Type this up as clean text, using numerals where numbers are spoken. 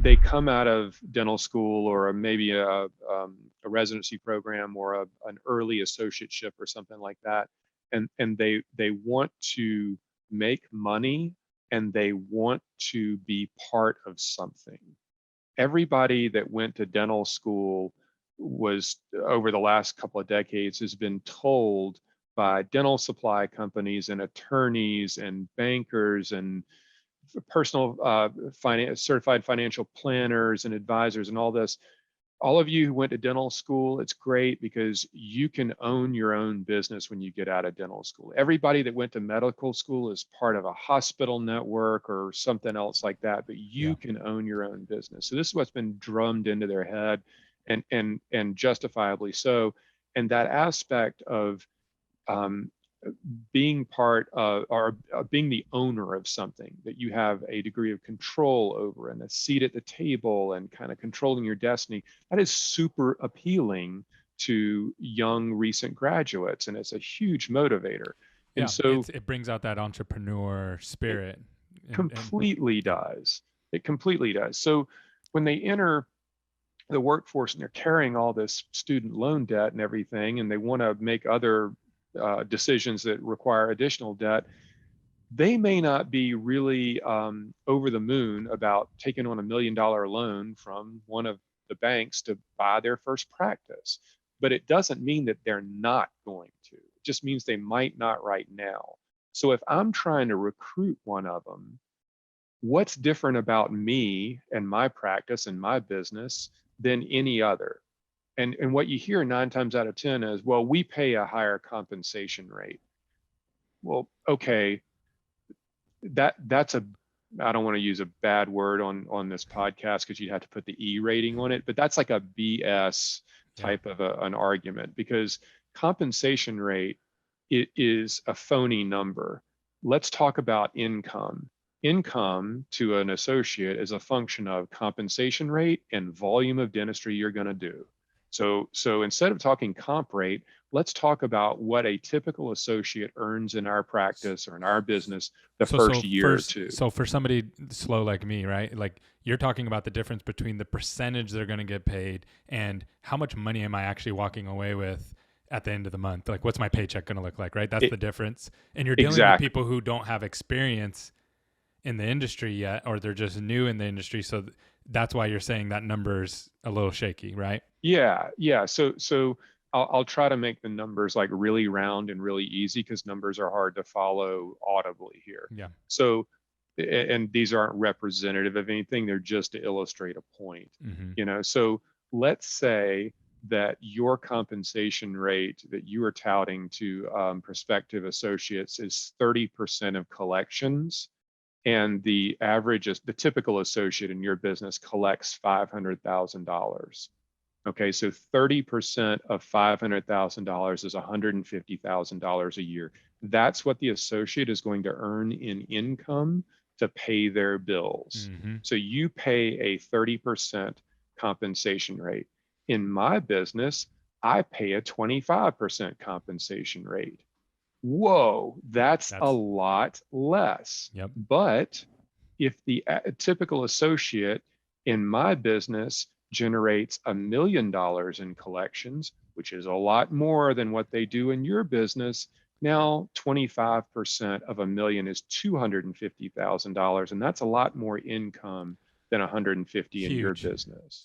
they come out of dental school or maybe a residency program or an early associateship or something like that, and they want to make money and they want to be part of something. Everybody that went to dental school was, over the last couple of decades, has been told by dental supply companies and attorneys and bankers and personal finance, certified financial planners and advisors and all of you who went to dental school, it's great because you can own your own business when you get out of dental school. Everybody that went to medical school is part of a hospital network or something else like that, but you Yeah. can own your own business. So this is what's been drummed into their head, and justifiably so. And that aspect of um, being part of, or being the owner of something that you have a degree of control over and a seat at the table and kind of controlling your destiny, that is super appealing to young recent graduates, and it's a huge motivator. And Yeah, so it brings out that entrepreneur it spirit, and completely yeah. does. It completely does. So when they enter the workforce and they're carrying all this student loan debt and everything, and they want to make other decisions that require additional debt, they may not be really over the moon about taking on $1 million loan from one of the banks to buy their first practice. But it doesn't mean that they're not going to. It just means they might not right now. So if I'm trying to recruit one of them, what's different about me and my practice and my business than any other? And what you hear 9 times out of 10 is, well, we pay a higher compensation rate. Well, okay, that's a, I don't want to use a bad word on this podcast because you'd have to put the E rating on it, but that's like a BS Yeah. type of an argument, because compensation rate, it is a phony number. Let's talk about income. Income to an associate is a function of compensation rate and volume of dentistry you're going to do. So instead of talking comp rate, let's talk about what a typical associate earns in our practice or in our business the first year or two. So for somebody slow like me, right? Like, you're talking about the difference between the percentage they're going to get paid and how much money am I actually walking away with at the end of the month? Like, what's my paycheck going to look like, right? That's It, the difference. And you're dealing with exactly. people who don't have experience in the industry yet, or they're just new in the industry. So that's why you're saying that number's a little shaky, right? Yeah, yeah. So I'll try to make the numbers like really round and really easy because numbers are hard to follow audibly here. Yeah. So, and these aren't representative of anything, they're just to illustrate a point. Mm-hmm. So let's say that your compensation rate that you are touting to prospective associates is 30% of collections, and the average is the typical associate in your business collects $500,000. Okay, so 30% of $500,000 is $150,000 a year. That's what the associate is going to earn in income to pay their bills. Mm-hmm. So you pay a 30% compensation rate. In my business, I pay a 25% compensation rate. Whoa, that's a That's, lot less. yep. But if the typical associate in my business generates $1 million in collections, which is a lot more than what they do in your business, now 25% of 1 million is $250,000, and that's a lot more income than 150 in your Huge. business.